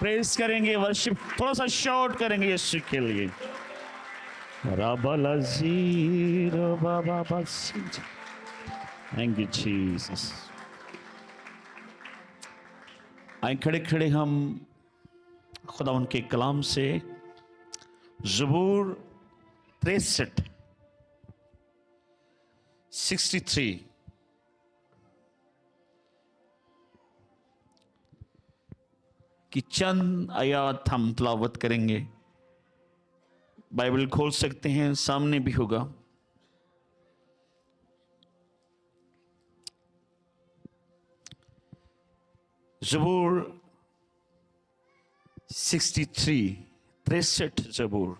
Press करेंगे, worship थोड़ा सा शॉर्ट करेंगे यीशु के लिए। Thank you Jesus. आए खड़े खड़े हम खुदा उनके कलाम से ज़बूर 63 की चंद आयात हम तलावत करेंगे। बाइबल खोल सकते हैं, सामने भी होगा। ज़बूर 63 ज़बूर।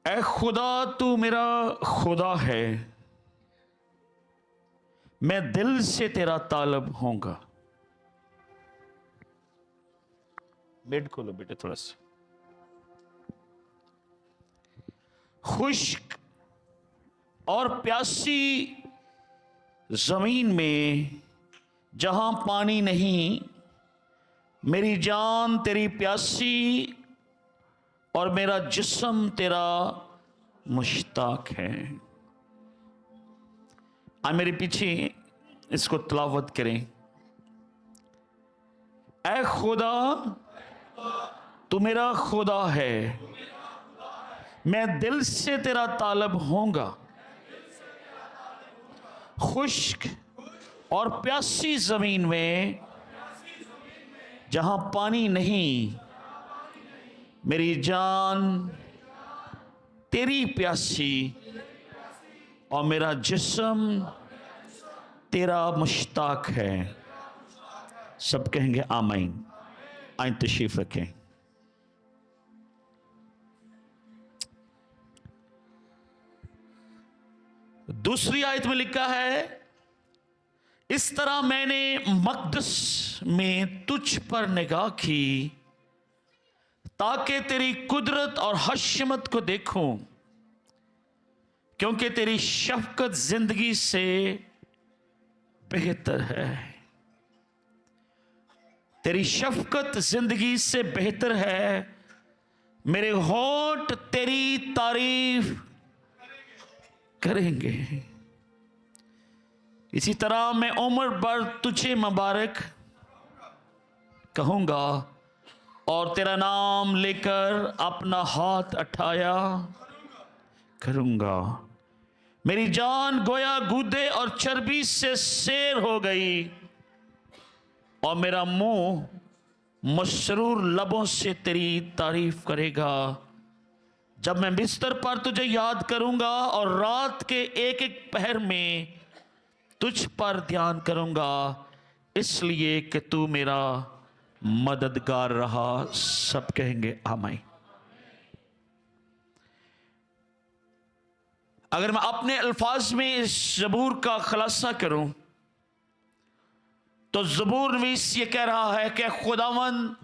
ऐ खुदा तू मेरा खुदा है, मैं दिल से तेरा तालब होऊंगा। बेड खोलो बेटे थोड़ा सा। खुश्क और प्यासी जमीन में जहां पानी नहीं, मेरी जान तेरी प्यासी और मेरा जिस्म तेरा मुश्ताक है। आप मेरे पीछे इसको तलावत करें। ऐ खुदा तू मेरा खुदा है, मैं दिल से तेरा तालब होऊंगा। खुश्क और प्यासी जमीन में जहां पानी नहीं, मेरी जान तेरी प्यासी और मेरा जिस्म तेरा मुश्ताक है। सब कहेंगे आमीन। आइन तशरीफ रखें। दूसरी आयत में लिखा है, इस तरह मैंने मकदस में तुझ पर निगाह की ताकि तेरी कुदरत और हशमत को देखूं, क्योंकि तेरी शफकत जिंदगी से बेहतर है। तेरी शफकत जिंदगी से बेहतर है। मेरे होंठ तेरी तारीफ करेंगे। इसी तरह मैं उम्र भर तुझे मुबारक कहूंगा और तेरा नाम लेकर अपना हाथ उठाया करूंगा। मेरी जान गोया गूदे और चर्बी से सैर हो गई और मेरा मुंह मसरूर लबों से तेरी तारीफ करेगा। जब मैं बिस्तर पर तुझे याद करूंगा और रात के एक एक पहर में तुझ पर ध्यान करूंगा, इसलिए कि तू मेरा मददगार रहा। सब कहेंगे आमीन। अगर मैं अपने अल्फाज में इस ज़बूर का खुलासा करूं तो ज़बूर नवीस ये कह रहा है कि खुदावन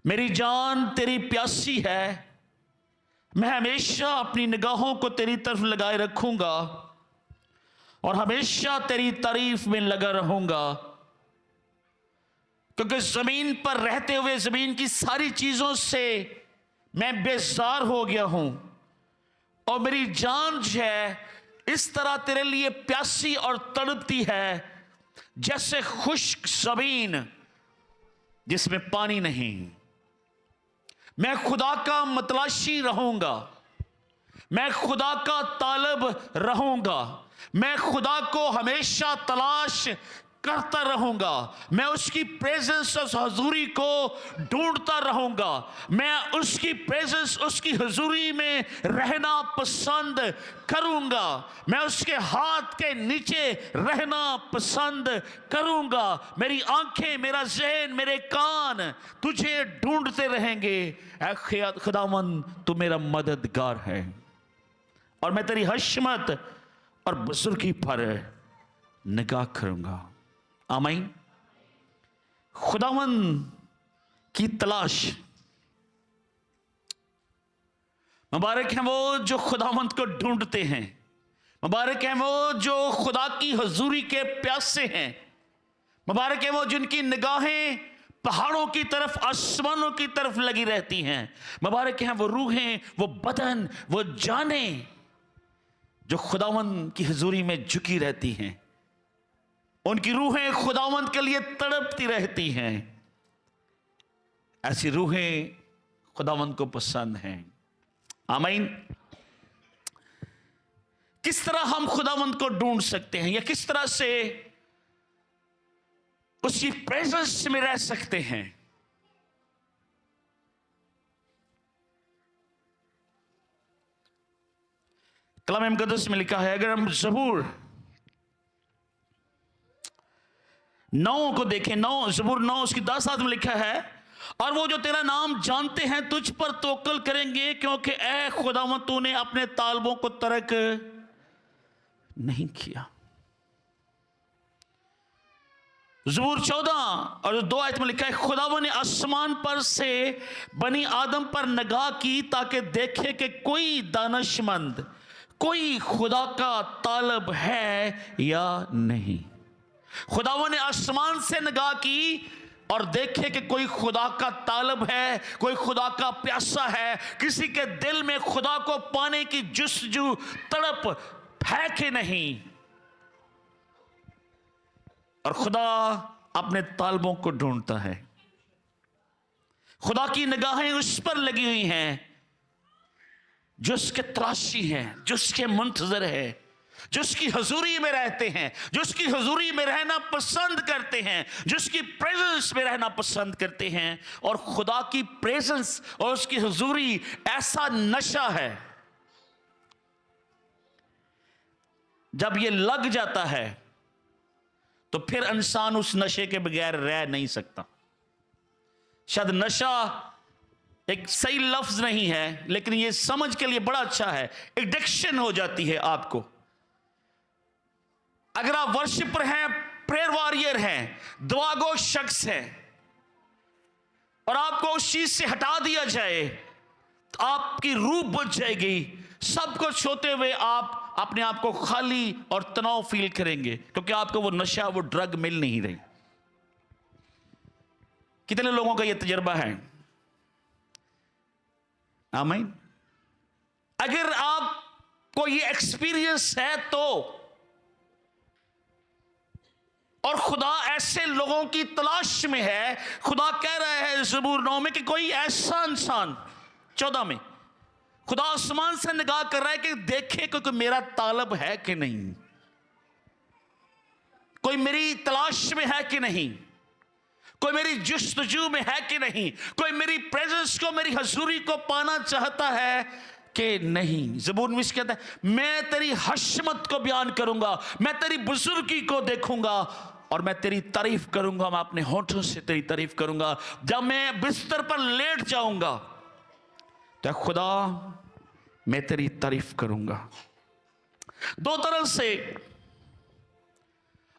मेरी जान तेरी प्यासी है, मैं हमेशा अपनी निगाहों को तेरी तरफ लगाए रखूंगा और हमेशा तेरी तारीफ में लगा रहूंगा, क्योंकि जमीन पर रहते हुए जमीन की सारी चीजों से मैं बेजार हो गया हूं और मेरी जान जो है इस तरह तेरे लिए प्यासी और तड़पती है जैसे खुश्क जमीन जिसमें पानी नहीं। मैं खुदा का मतलाशी रहूंगा, मैं खुदा का तालब रहूंगा, मैं खुदा को हमेशा तलाश करता रहूंगा, मैं उसकी प्रेजेंस और हजूरी को ढूंढता रहूंगा, मैं उसकी प्रेजेंस उसकी हजूरी में रहना पसंद करूंगा, मैं उसके हाथ के नीचे रहना पसंद करूंगा। मेरी आंखें, मेरा ज़हन, मेरे कान तुझे ढूंढते रहेंगे। ऐ खुदावन तू मेरा मददगार है और मैं तेरी हशमत और बुजुर्गी पर निगाह करूंगा। आमीन। खुदावन की तलाश मुबारक हैं वो जो खुदावंत को ढूंढते हैं। मुबारक हैं वो जो खुदा की हजूरी के प्यासे हैं। मुबारक है वो जिनकी निगाहें पहाड़ों की तरफ, आसमानों की तरफ लगी रहती हैं। मुबारक हैं वो रूहें, वो बदन, वो जाने जो खुदावंत की हजूरी में झुकी रहती हैं। उनकी रूहें खुदावंत के लिए तड़पती रहती हैं। ऐसी रूहें खुदावंत को पसंद हैं। आमीन। किस तरह हम खुदावंत को ढूंढ सकते हैं, या किस तरह से उसकी प्रेजेंस में रह सकते हैं? कलाम मुकद्दस में लिखा है, अगर हम ज़बूर 9 को देखें, ज़बूर 9 उसकी 10 में लिखा है, और वो जो तेरा नाम जानते हैं तुझ पर तवक्कुल करेंगे, क्योंकि ऐ खुदावंद तूने अपने तालबों को तर्क नहीं किया। ज़बूर 14 और 2 आयत में लिखा है, खुदावंद ने आसमान पर से बनी आदम पर निगाह की ताकि देखे कि कोई दानिशमंद, कोई खुदा का तालब है या नहीं। खुदावंद ने आसमान से निगाह की और देखे कि कोई खुदा का तालब है, कोई खुदा का प्यासा है, किसी के दिल में खुदा को पाने की जुस्तजू, तड़प है कि नहीं। और खुदा अपने तालबों को ढूंढता है। खुदा की निगाहें उस पर लगी हुई हैं जो उसके तलाशी हैं, जो उसके मुंतजर है, जो उसकी हजूरी में रहते हैं, जो उसकी हजूरी में रहना पसंद करते हैं, जो उसकी प्रेजेंस में रहना पसंद करते हैं। और खुदा की प्रेजेंस और उसकी हजूरी ऐसा नशा है, जब ये लग जाता है तो फिर इंसान उस नशे के बगैर रह नहीं सकता। शायद नशा एक सही लफ्ज नहीं है, लेकिन ये समझ के लिए बड़ा अच्छा है। एडिक्शन हो जाती है आपको। अगर आप वर्शिपर हैं, प्रेयर वॉरियर हैं, दुआगो शख्स हैं, और आपको उस चीज से हटा दिया जाए तो आपकी रूह बुझ जाएगी। सब कुछ होते हुए आप अपने आप को खाली और तनाव फील करेंगे, क्योंकि आपको वो नशा, वो ड्रग मिल नहीं रही। कितने लोगों का ये तजर्बा है? आमीन। अगर आपको ये एक्सपीरियंस है तो, और खुदा ऐसे लोगों की तलाश में है। खुदा कह रहा है ज़बूर 9 में कि कोई ऐसा इंसान, 14 में खुदा आसमान से निगाह कर रहा है कि देखे कोई मेरा तालब है कि नहीं, कोई मेरी तलाश में है कि नहीं, कोई मेरी जुस्तजू में है कि नहीं, कोई मेरी प्रेजेंस को, मेरी हजूरी को पाना चाहता है कि नहीं। ज़बूर में कहता है, मैं तेरी हशमत को बयान करूंगा, मैं तेरी बुजुर्गी को देखूंगा और मैं तेरी तारीफ करूंगा। मैं अपने होठों से तेरी तारीफ करूंगा। जब मैं बिस्तर पर लेट जाऊंगा तो खुदा मैं तेरी तारीफ करूंगा। दो तरह से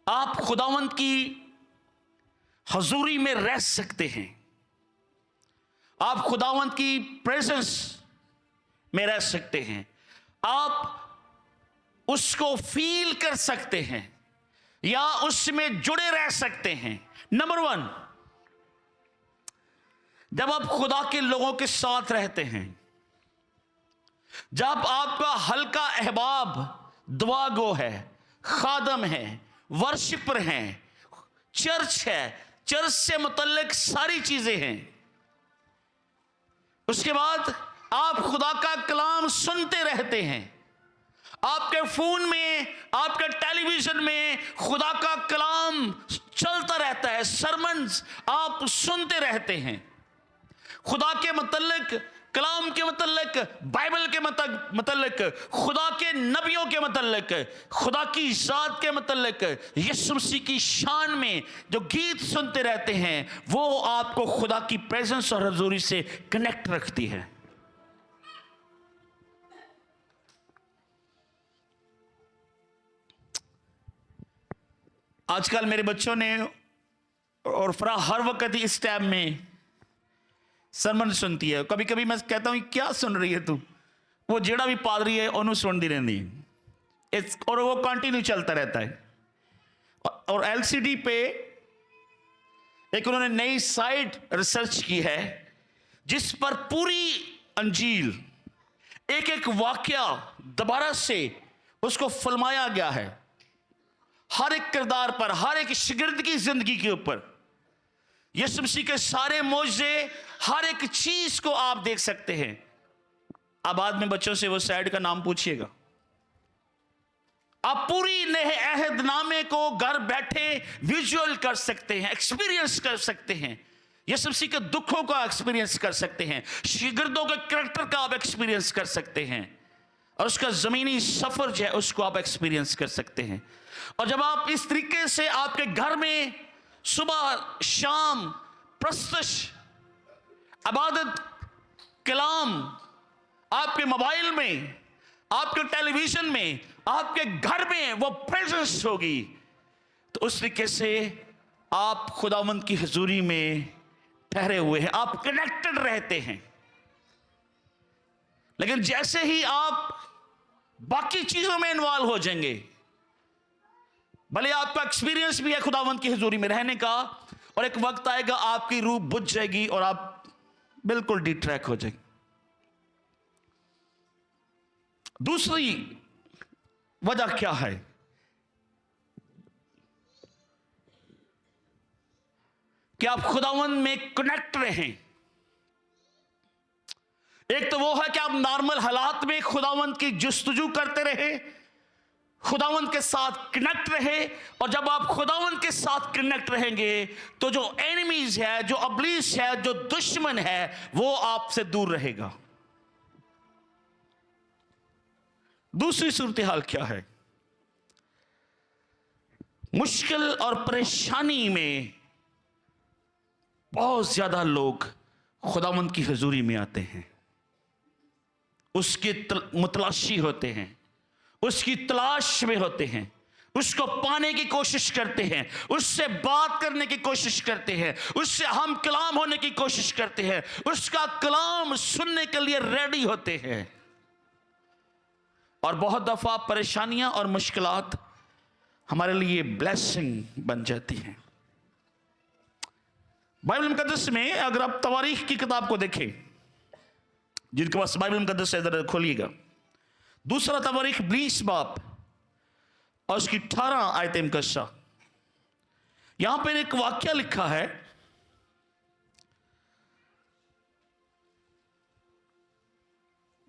आप खुदावंत की हजूरी में रह सकते हैं। आप खुदावंत की प्रेजेंस में रह सकते हैं। आप उसको फील कर सकते हैं या उसमें जुड़े रह सकते हैं। नंबर 1, जब आप खुदा के लोगों के साथ रहते हैं, जब आपका हल्का अहबाब दुआगो है, खादम है, वर्शिपर हैं, चर्च है, चर्च से मुतल्लिक सारी चीजें हैं, उसके बाद आप खुदा का कलाम सुनते रहते हैं। आपके फोन में, आपके टेलीविजन में खुदा का कलाम चलता रहता है, सरमन्स आप सुनते रहते हैं। खुदा के मुतल्लिक, कलाम के मुतल्लिक, बाइबल के मुतल्लिक, खुदा के नबियों के मुतल्लिक, खुदा की जात के मुतल्लिक, यीशु मसीह की शान में जो गीत सुनते रहते हैं, वो आपको खुदा की प्रेजेंस और हजूरी से कनेक्ट रखती है। आजकल मेरे बच्चों ने और फरा हर वक्त इस टाइम में सरमन सुनती है। कभी कभी मैं कहता हूं क्या सुन रही है तू? वो जेड़ा भी पादरी है उन्होंने सुनती रहती है, और वो कंटिन्यू चलता रहता है। और एलसीडी पे एक उन्होंने नई साइट रिसर्च की है जिस पर पूरी अंजील एक एक वाकया दोबारा से उसको फिल्माया गया है, हर एक किरदार पर, हर एक शागिर्द की जिंदगी के ऊपर यीशु मसीह के सारे मौजज़े, हर एक चीज को आप देख सकते हैं। आप बाद में बच्चों से वो साइड का नाम पूछिएगा। आप पूरी नए अहदनामे को घर बैठे विजुअल कर सकते हैं, एक्सपीरियंस कर सकते हैं, यीशु मसीह के दुखों का एक्सपीरियंस कर सकते हैं, शागिर्दों के कैरेक्टर का आप एक्सपीरियंस कर सकते हैं, और उसका जमीनी सफर जो है उसको आप एक्सपीरियंस कर सकते हैं। और जब आप इस तरीके से आपके घर में सुबह शाम प्रस्तुश इबादत कलाम आपके मोबाइल में, आपके टेलीविजन में, आपके घर में वो प्रेजेंस होगी, तो उस तरीके से आप खुदावंद की हुजूरी में ठहरे हुए हैं, आप कनेक्टेड रहते हैं। लेकिन जैसे ही आप बाकी चीजों में इन्वॉल्व हो जाएंगे, भले आपका एक्सपीरियंस भी है खुदावंद की हुजूरी में रहने का, और एक वक्त आएगा आपकी रूह बुझ जाएगी और आप बिल्कुल डिट्रैक हो जाएंगे। दूसरी वजह क्या है कि आप खुदावंद में कनेक्ट रहें। एक तो वो है कि आप नॉर्मल हालात में खुदावंद की जुस्तजू करते रहे, खुदावंद के साथ कनेक्ट रहे, और जब आप खुदावंद के साथ कनेक्ट रहेंगे तो जो एनिमीज है, जो अब्लीस है, जो दुश्मन है, वो आपसे दूर रहेगा। दूसरी सूरत हाल क्या है? मुश्किल और परेशानी में बहुत ज्यादा लोग खुदावंद की हुजूरी में आते हैं, उसकी मुतलाशी होते हैं, उसकी तलाश में होते हैं, उसको पाने की कोशिश करते हैं, उससे बात करने की कोशिश करते हैं, उससे हम कलाम होने की कोशिश करते हैं, उसका कलाम सुनने के लिए रेडी होते हैं। और बहुत दफा परेशानियां और मुश्किलात हमारे लिए ब्लेसिंग बन जाती हैं। बाइबल मुकद्दस में अगर आप तवारीख की किताब को देखें, जिनके पास बाइबल मुकद्दस है इधर खोलिएगा, दूसरा तवारीख 20 बाब और उसकी 18 आयत मुकद्दसा, यहां पर एक वाक्य लिखा है,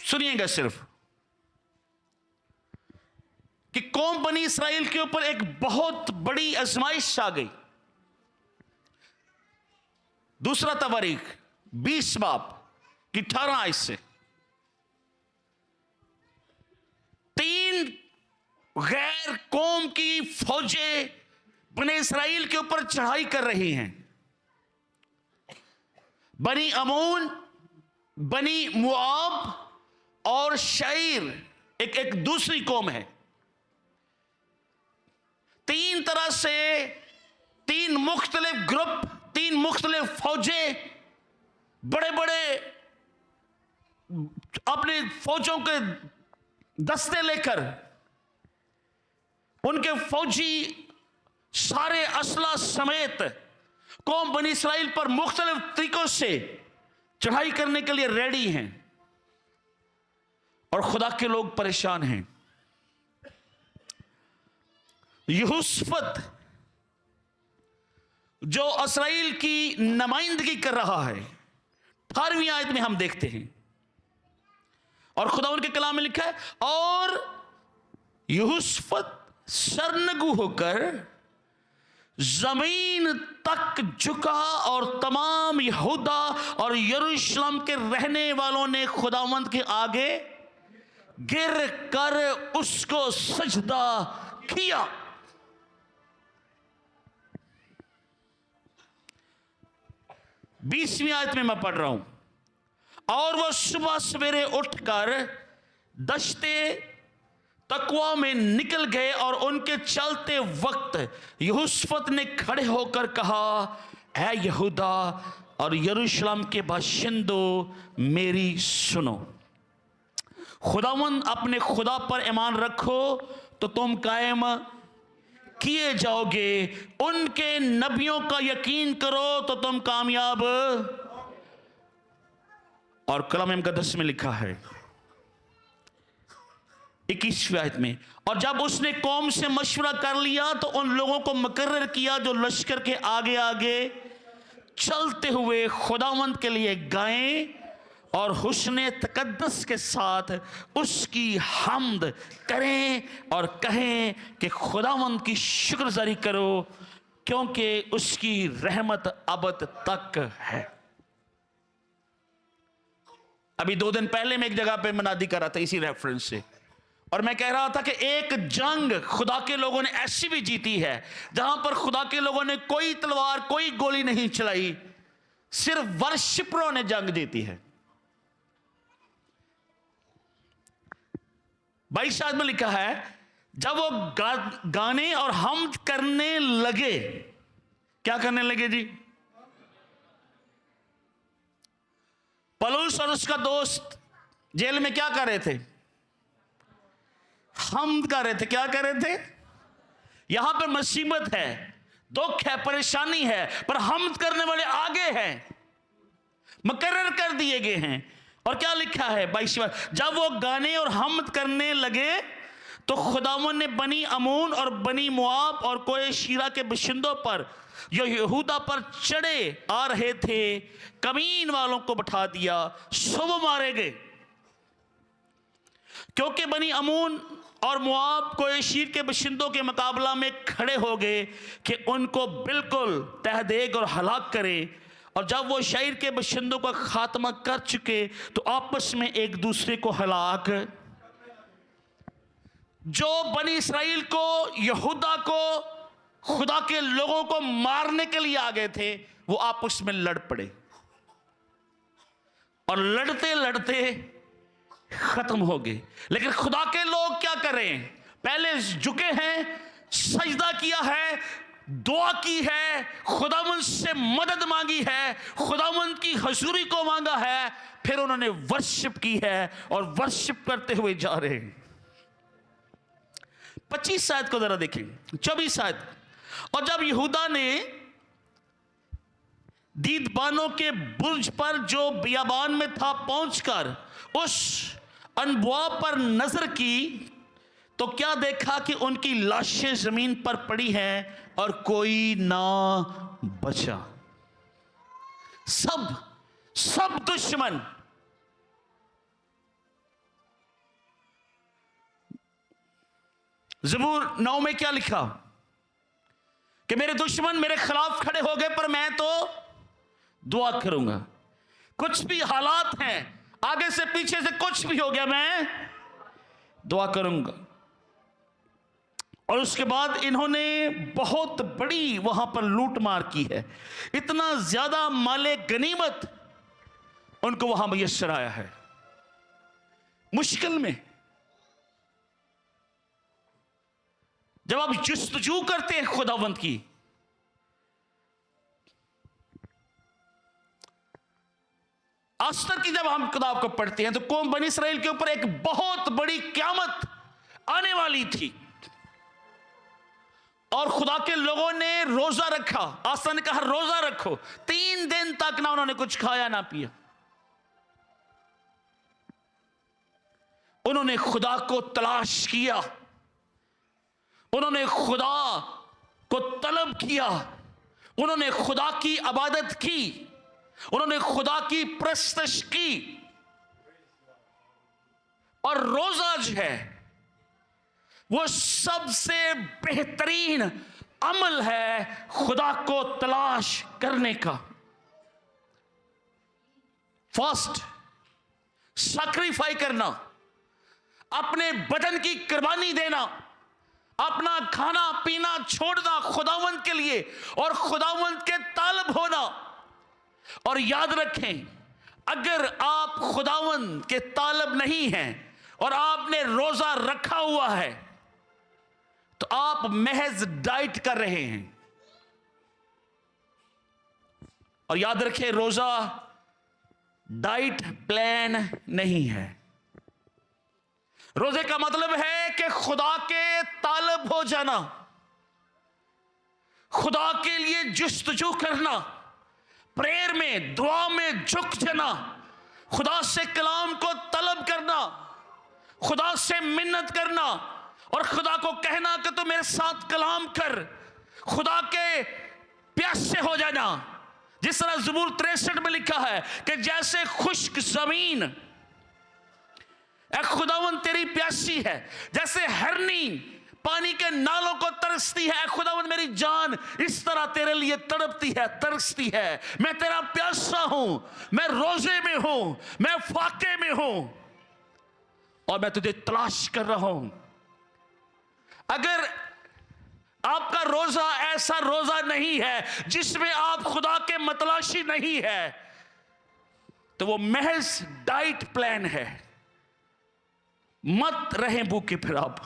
सुनिएगा सिर्फ, कि कौम बनी इस्राएल के ऊपर एक बहुत बड़ी आजमाइश आ गई। दूसरा तवारीख 20 बाब की 18 आयत से, 3 गैर कौम की फौजें बने इस्राएल के ऊपर चढ़ाई कर रही हैं। बनी अमोन, बनी मुआब और शईर एक दूसरी कौम है। 3 तरह से 3 मुख्तलिफ ग्रुप, 3 मुख्तलिफ फौजें बड़े बड़े अपने फौजों के दस्ते लेकर, उनके फौजी सारे असला समेत कौम बनी इस्राएल पर मुख्तलिफ तरीकों से चढ़ाई करने के लिए रेडी हैं, और खुदा के लोग परेशान हैं। यहोशफत जो इस्राएल की नुमाइंदगी कर रहा है, 18वीं आयत में हम देखते हैं, और खुदा उनके कलाम में लिखा है, और यहोशफत सरनगू होकर जमीन तक झुका, और तमाम यहूदा और यरूशलेम के रहने वालों ने खुदावंद के आगे गिर कर उसको सजदा किया। बीसवीं आयत में मैं पढ़ रहा हूं, और वह सुबह सवेरे उठकर दश्ते तकवा में निकल गए, और उनके चलते वक्त यहोशफत ने खड़े होकर कहा, ऐ यहूदा और यरूशलेम के बाशिंदों मेरी सुनो। खुदावंद अपने खुदा पर ईमान रखो तो तुम कायम किए जाओगे, उनके नबियों का यकीन करो तो तुम कामयाब। और कलाम मुकद्दस में लिखा है 21वीं आयत में, और जब उसने कौम से मशवरा कर लिया तो उन लोगों को मुकर्रर किया जो लश्कर के आगे आगे चलते हुए खुदावंद के लिए गाएं और हुस्ने तकद्दस के साथ उसकी हम्द करें और कहें कि खुदावंद की शुक्रगुजारी करो क्योंकि उसकी रहमत अबद तक है। अभी 2 दिन पहले मैं एक जगह पे मनादी कर रहा था इसी रेफरेंस से, और मैं कह रहा था कि एक जंग खुदा के लोगों ने ऐसी भी जीती है जहां पर खुदा के लोगों ने कोई तलवार कोई गोली नहीं चलाई, सिर्फ वर्शिपरों ने जंग जीती है। 22 आयत में लिखा है, जब वो गाने और हम्द करने लगे, क्या करने लगे जी? पौलुस और उसका दोस्त जेल में क्या कर रहे थे? हम्द कर रहे थे। क्या कर रहे थे? यहां पर मुसीबत है, दुख है, परेशानी है, पर हम्द करने वाले आगे हैं, मुकर्रर कर दिए गए हैं। और क्या लिखा है 22वां, जब वो गाने और हम्द करने लगे तो खुदावंद ने बनी अमून और बनी मुआब और कोए शीरा के बशिंदों पर जो यहूदा पर चढ़े आ रहे थे कमीन वालों को बैठा दिया, सब मारे गए। क्योंकि बनी अमून और मुआब कोए शीर के बशिंदों के मुकाबला में खड़े हो गए कि उनको बिल्कुल तहदेग और हलाक करें। और जब वो शहर के बशिंदों का खात्मा कर चुके तो आपस में एक दूसरे को हलाक, जो बनी इसराइल को, यहूदा को, खुदा के लोगों को मारने के लिए आ गए थे, वो आपस में लड़ पड़े और लड़ते लड़ते खत्म हो गए। लेकिन खुदा के लोग क्या करें? पहले झुके हैं, सजदा किया है, दुआ की है, खुदावंद से मदद मांगी है, खुदावंद की हजूरी को मांगा है, फिर उन्होंने वर्शिप की है और वर्शिप करते हुए जा रहे हैं। 25 आयत को जरा देखें, 24 आयत, और जब यहूदा ने दीदबानों के बुर्ज पर जो बियाबान में था पहुंचकर उस अनबुआ पर नजर की तो क्या देखा कि उनकी लाशें जमीन पर पड़ी हैं और कोई ना बचा। सब दुश्मन। ज़बूर 9 में क्या लिखा कि मेरे दुश्मन मेरे खिलाफ खड़े हो गए पर मैं तो दुआ करूंगा। कुछ भी हालात हैं, आगे से पीछे से कुछ भी हो गया, मैं दुआ करूंगा। और उसके बाद इन्होंने बहुत बड़ी वहां पर लूट मार की है, इतना ज्यादा माले गनीमत उनको वहां मुयस्सर आया है। मुश्किल में जब आप जुस्तजू करते हैं खुदावंद की, अस्तर की जब हम किताब को पढ़ते हैं तो कौम बनी इसराइल के ऊपर एक बहुत बड़ी क़यामत आने वाली थी और खुदा के लोगों ने रोजा रखा। आस्था ने कहा रोजा रखो, 3 दिन तक ना उन्होंने कुछ खाया ना पिया। उन्होंने खुदा को तलाश किया, उन्होंने खुदा को तलब किया, उन्होंने खुदा की इबादत की, उन्होंने खुदा की प्रस्तश की। और रोजा जो है वो सबसे बेहतरीन अमल है खुदा को तलाश करने का। फास्ट, सैक्रिफाई करना, अपने बदन की कुर्बानी देना, अपना खाना पीना छोड़ना खुदावंद के लिए और खुदावंद के तालब होना। और याद रखें, अगर आप खुदावंद के तालब नहीं हैं और आपने रोजा रखा हुआ है तो आप महज डाइट कर रहे हैं। और याद रखें, रोजा डाइट प्लान नहीं है। रोजे का मतलब है कि खुदा के तालब हो जाना, खुदा के लिए जुस्तजू करना, प्रेयर में, दुआ में झुक जाना, खुदा से कलाम को तलब करना, खुदा से मिन्नत करना और खुदा को कहना कि तू मेरे साथ कलाम कर, खुदा के प्यासे हो जाना। जिस तरह ज़बूर 63 में लिखा है कि जैसे खुश्क जमीन ए खुदावन तेरी प्यासी है, जैसे हरनी पानी के नालों को तरसती है, खुदावन मेरी जान इस तरह तेरे लिए तड़पती है, तरसती है। मैं तेरा प्यासा हूं, मैं रोजे में हूं, मैं फाके में हूं और मैं तुझे तलाश कर रहा हूं। अगर आपका रोजा ऐसा रोजा नहीं है जिसमें आप खुदा के मतलाशी नहीं है, तो वो महज डाइट प्लान है। मत रहें भूखे फिर आप।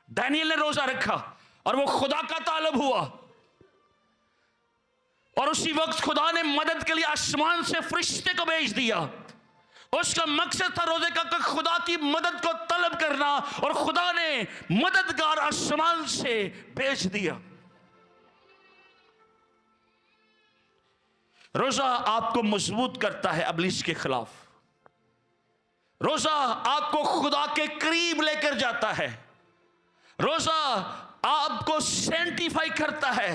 दानियल ने रोजा रखा और वो खुदा का तालब हुआ और उसी वक्त खुदा ने मदद के लिए आसमान से फरिश्ते को भेज दिया। उसका मकसद था रोजे का कि खुदा की मदद को तलब करना, और खुदा ने मददगार आसमान से भेज दिया। रोजा आपको मजबूत करता है इब्लीस के खिलाफ। रोजा आपको खुदा के करीब लेकर जाता है। रोजा आपको सेंटिफाई करता है।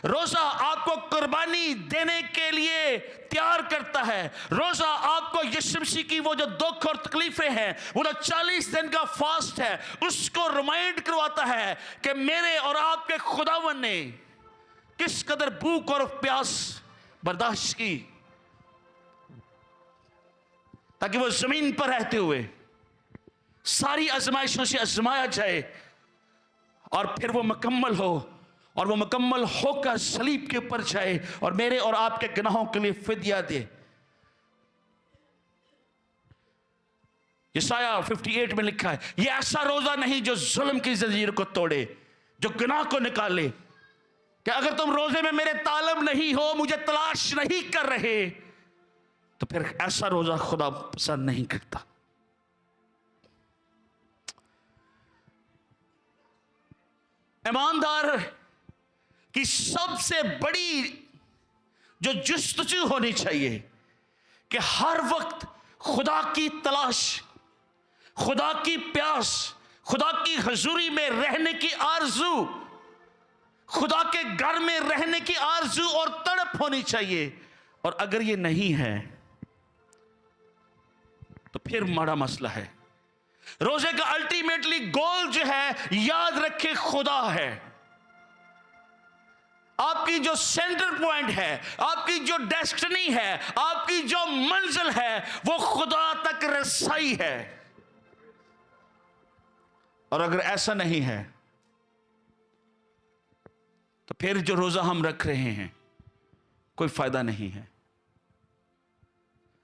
रोजा आपको कुर्बानी देने के लिए तैयार करता है। रोजा आपको यीशु मसीह की वो जो दुख और तकलीफें हैं, वो जो 40 दिन का फास्ट है, उसको रिमाइंड करवाता है कि मेरे और आपके खुदावन ने किस कदर भूख और प्यास बर्दाश्त की, ताकि वो जमीन पर रहते हुए सारी आजमाइशों से आजमाया जाए और फिर वो मुकम्मल हो, और वो मुकम्मल होकर सलीब के ऊपर जाए और मेरे और आपके गुनाहों के लिए फिदिया दे। यशाया 58 में लिखा है, ये ऐसा रोजा नहीं जो जुल्म की जंजीर को तोड़े, जो गुनाह को निकाले। कि अगर तुम रोजे में मेरे तालब नहीं हो, मुझे तलाश नहीं कर रहे, तो फिर ऐसा रोजा खुदा पसंद नहीं करता। ईमानदार की सबसे बड़ी जो जुस्तजू होनी चाहिए कि हर वक्त खुदा की तलाश, खुदा की प्यास, खुदा की हजूरी में रहने की आरजू, खुदा के घर में रहने की आरजू और तड़प होनी चाहिए। और अगर ये नहीं है तो फिर बड़ा मसला है। रोजे का अल्टीमेटली गोल जो है, याद रखे, खुदा है। आपकी जो सेंटर पॉइंट है, आपकी जो डेस्टिनी है, आपकी जो मंजिल है, वो खुदा तक रसाई है। और अगर ऐसा नहीं है तो फिर जो रोजा हम रख रहे हैं कोई फायदा नहीं है।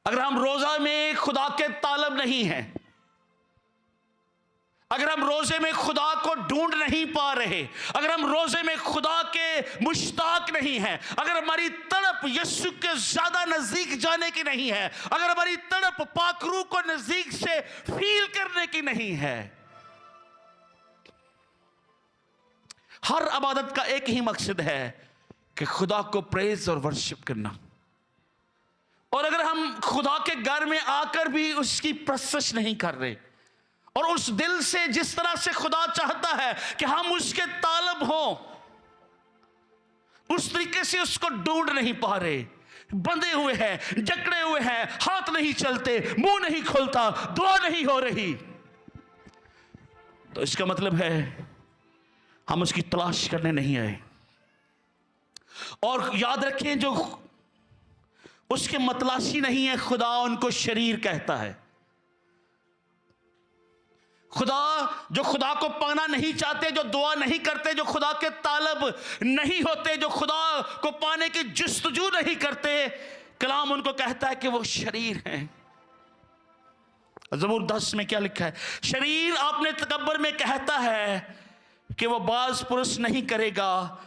अगर हम रोजा में खुदा के तालब नहीं हैं, अगर हम रोजे में खुदा को ढूंढ नहीं पा रहे, अगर हम रोजे में खुदा के मुश्ताक नहीं हैं, अगर हमारी तड़प यीशु के ज्यादा नजदीक जाने की नहीं है, अगर हमारी तड़प पाकरू को नजदीक से फील करने की नहीं है, हर इबादत का एक ही मकसद है कि खुदा को प्रेज और वर्शिप करना। और अगर हम खुदा के घर में आकर भी उसकी प्रशंसा नहीं कर रहे और उस दिल से जिस तरह से खुदा चाहता है कि हम उसके तालब हों, उस तरीके से उसको ढूंढ नहीं पा रहे, बंधे हुए हैं, जकड़े हुए हैं, हाथ नहीं चलते, मुंह नहीं खुलता, दुआ नहीं हो रही, तो इसका मतलब है हम उसकी तलाश करने नहीं आए। और याद रखें, जो उसके मतलाशी नहीं है, खुदा उनको शरीर कहता है। खुदा जो खुदा को पाना नहीं चाहते, जो दुआ नहीं करते, जो खुदा के तालब नहीं होते, जो खुदा को पाने की जुस्तजू नहीं करते, कलाम उनको कहता है कि वो शरीर हैं। ज़बूर 10 में क्या लिखा है? शरीर अपने तकब्बर में कहता है कि वो बाज पुरुष नहीं करेगा,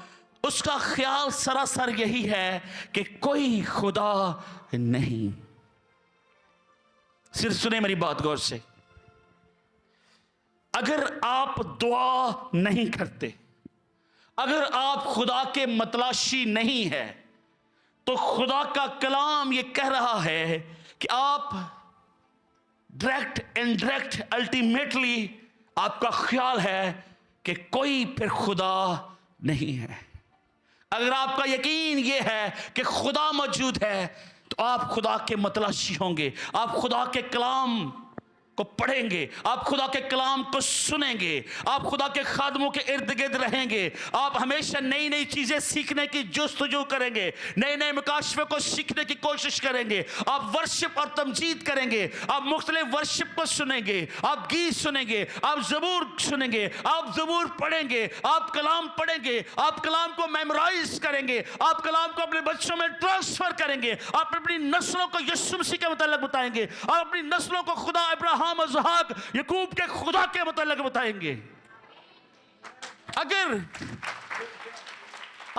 उसका ख्याल सरासर यही है कि कोई खुदा नहीं। सिर्फ सुने मेरी बात गौर से। अगर आप दुआ नहीं करते, अगर आप खुदा के मतलाशी नहीं है, तो खुदा का कलाम यह कह रहा है कि आप डायरेक्ट इनडायरेक्ट अल्टीमेटली आपका ख्याल है कि कोई फिर खुदा नहीं है। अगर आपका यकीन यह है कि खुदा मौजूद है, तो आप खुदा के मतलाशी होंगे, आप खुदा के कलाम को पढ़ेंगे, आप खुदा के कलाम को सुनेंगे, आप खुदा के खादमों के इर्द गिर्द रहेंगे, आप हमेशा नई नई चीजें सीखने की जुस्तजू करेंगे, नए नए मुकाशफे को सीखने की कोशिश करेंगे, आप वर्शिप और तमजीद करेंगे, आप मुख्तलिफ वर्शिप को सुनेंगे, आप गीत सुनेंगे, आप ज़बूर सुनेंगे, आप ज़बूर पढ़ेंगे, आप कलाम पढ़ेंगे, आप कलाम को मेमोराइज करेंगे, आप कलाम को अपने बच्चों में ट्रांसफर करेंगे, आप अपनी नस्लों को यीशु मसीह के मुतालिक बताएंगे, आप अपनी नस्लों को खुदा अब्राहम, इसहाक, याकूब के खुदा के मुतालिक बताएंगे। अगर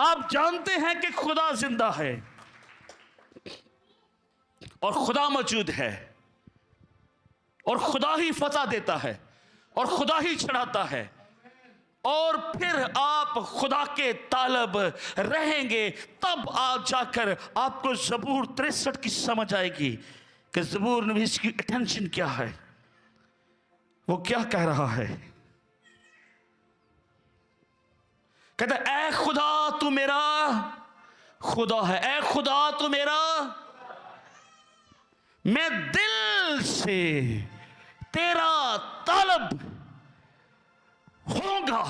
आप जानते हैं कि खुदा जिंदा है और खुदा मौजूद है और खुदा ही फतह देता है और खुदा ही चढ़ाता है, और फिर आप खुदा के तालब रहेंगे, तब आप जाकर आपको ज़बूर 63 की समझ आएगी कि ज़बूर नवीस की अटेंशन क्या है, वो क्या कह रहा है। कहता है, ऐ खुदा तू मेरा खुदा है, ऐ खुदा तू मेरा, मैं दिल से तेरा तालब होगा,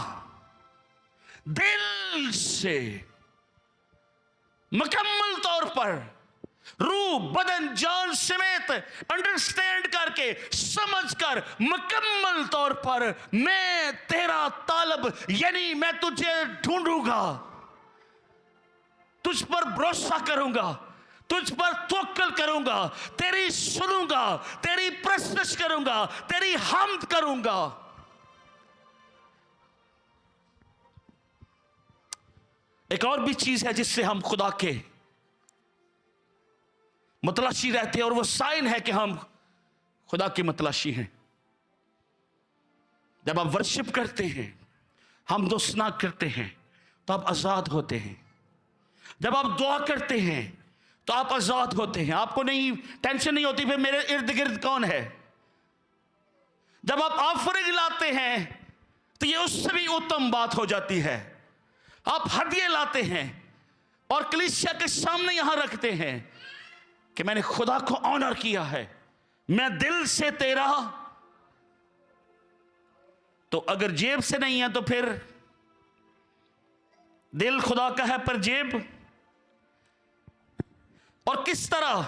दिल से मुकम्मल तौर पर, रूह बदन जान समेत अंडरस्टैंड करके, समझ कर, मुकम्मल तौर पर मैं तेरा तालब, यानी मैं तुझे ढूंढूंगा, तुझ पर भरोसा करूंगा, तुझ पर तवक्कुल करूंगा, तेरी सुनूंगा, तेरी प्रशंसा करूंगा, तेरी हम्द करूंगा। एक और भी चीज है जिससे हम खुदा के मतलाशी रहते हैं, और वो साइन है कि हम खुदा की मतलाशी हैं। जब आप वर्शिप करते हैं, हम दोस्ना करते हैं, तो आप आजाद होते हैं। जब आप दुआ करते हैं तो आप आजाद होते हैं, आपको नहीं टेंशन नहीं होती फिर मेरे इर्द गिर्द कौन है। जब आप ऑफरिंग लाते हैं तो ये उससे भी उत्तम बात हो जाती है। आप हदिये लाते हैं और कलीसिया के सामने यहां रखते हैं कि मैंने खुदा को ऑनर किया है, मैं दिल से तेरा। तो अगर जेब से नहीं है तो फिर दिल खुदा का है पर जेब, और किस तरह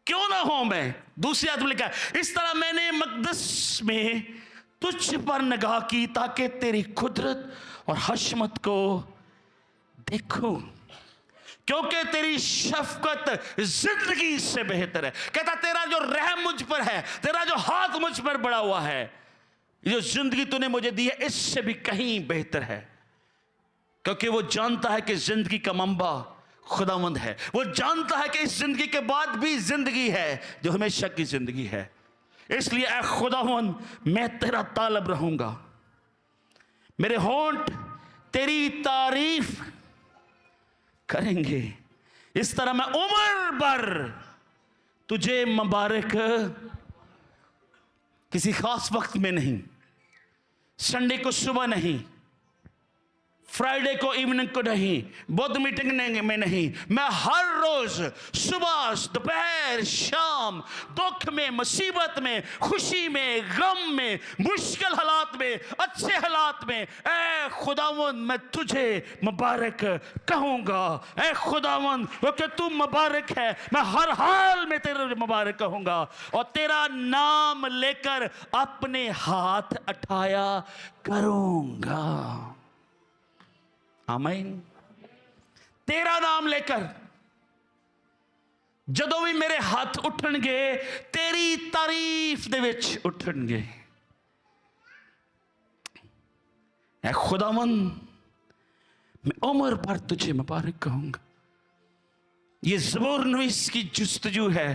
क्यों ना हो मैं, दूसरी आयत में लिखा है, इस तरह मैंने मकदस में तुझ पर निगाह की ताकि तेरी कुदरत और हशमत को देखूं, क्योंकि तेरी शफकत जिंदगी से बेहतर है। कहता तेरा जो रहम मुझ पर है, तेरा जो हाथ मुझ पर बड़ा हुआ है, जो जिंदगी तूने मुझे दी है इससे भी कहीं बेहतर है, क्योंकि वो जानता है कि जिंदगी का मंबा खुदावंद है। वो जानता है कि इस जिंदगी के बाद भी जिंदगी है जो हमेशा की जिंदगी है। इसलिए ऐ खुदावंद मैं तेरा तालब रहूंगा, मेरे होंठ तेरी तारीफ करेंगे। इस तरह मैं उम्र भर तुझे मुबारक, किसी खास वक्त में नहीं, संडे को सुबह नहीं, फ्राइडे को इवनिंग को नहीं, बुध मीटिंग में नहीं, मैं हर रोज सुबह दोपहर शाम, दुख में मुसीबत में, खुशी में गम में, मुश्किल हालात में अच्छे हालात में, ऐ खुदावंद मैं तुझे मुबारक कहूंगा। ऐ खुदावंद क्योंकि तू मुबारक है, मैं हर हाल में तेरे मुबारक कहूंगा और तेरा नाम लेकर अपने हाथ उठाया करूंगा। आमीन। तेरा नाम लेकर जदों भी मेरे हाथ उठणगे तेरी तारीफ दे विच उठणगे। ऐ खुदावंद मैं उम्र भर तुझे मुबारक कहूंगा। ये ज़बूर नवीस की जुस्तजू है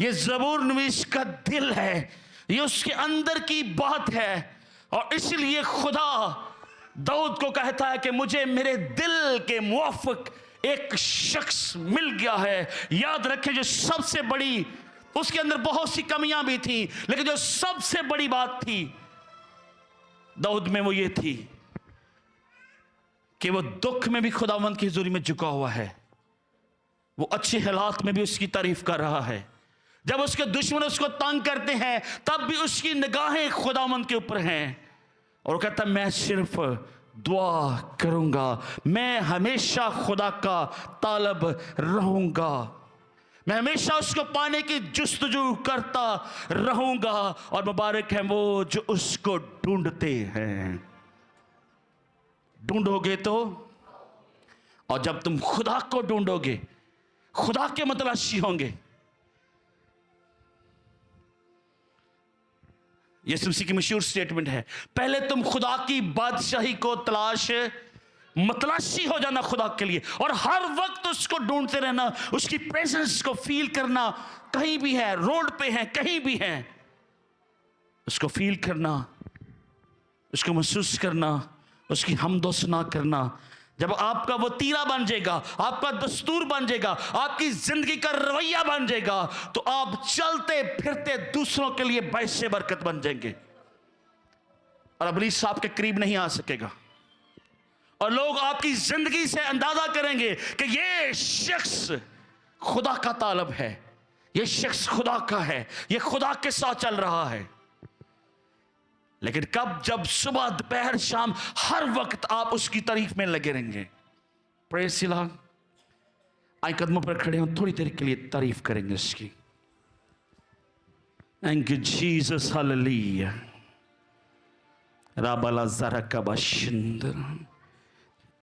ये ज़बूर नवीस का दिल है, ये उसके अंदर की बात है। और इसलिए खुदा दाऊद को कहता है कि मुझे मेरे दिल के मुवाफिक एक शख्स मिल गया है। याद रखें, जो सबसे बड़ी, उसके अंदर बहुत सी कमियां भी थी, लेकिन जो सबसे बड़ी बात थी दाऊद में, वो ये थी कि वो दुख में भी खुदावंद की हुजूरी में झुका हुआ है। वो अच्छे हालात में भी उसकी तारीफ कर रहा है। जब उसके दुश्मन उसको तंग करते हैं तब भी उसकी निगाहें खुदावंद के ऊपर हैं। और वो कहता, मैं सिर्फ दुआ करूंगा, मैं हमेशा खुदा का तालब रहूंगा, मैं हमेशा उसको पाने की जुस्तजू करता रहूंगा। और मुबारक है वो जो उसको ढूंढते हैं। ढूंढोगे तो, और जब तुम खुदा को ढूंढोगे, खुदा के मतलाशी होंगे। यीशु मसीह की मशहूर स्टेटमेंट है, पहले तुम खुदा की बादशाही को मतलाशी हो जाना खुदा के लिए, और हर वक्त उसको ढूंढते रहना, उसकी प्रेजेंस को फील करना। कहीं भी है, रोड पे है, कहीं भी है, उसको फील करना, उसको महसूस करना, उसकी हमदो सना करना। जब आपका वो तीरा बन जाएगा, आपका दस्तूर बन जाएगा, आपकी जिंदगी का रवैया बन जाएगा, तो आप चलते फिरते दूसरों के लिए बाइस बरकत बन जाएंगे और इब्लीस आपके करीब नहीं आ सकेगा। और लोग आपकी जिंदगी से अंदाजा करेंगे कि ये शख्स खुदा का तालब है, ये शख्स खुदा का है, ये खुदा के साथ चल रहा है। लेकिन कब? जब सुबह, दोपहर, शाम, हर वक्त आप उसकी तारीफ में लगे रहेंगे। Praise the Lord. आए कदमों पर खड़े हो, थोड़ी देर के लिए तारीफ करेंगे उसकी। Thank you Jesus, hallelujah. राबाला ज़रा का बशिंदर।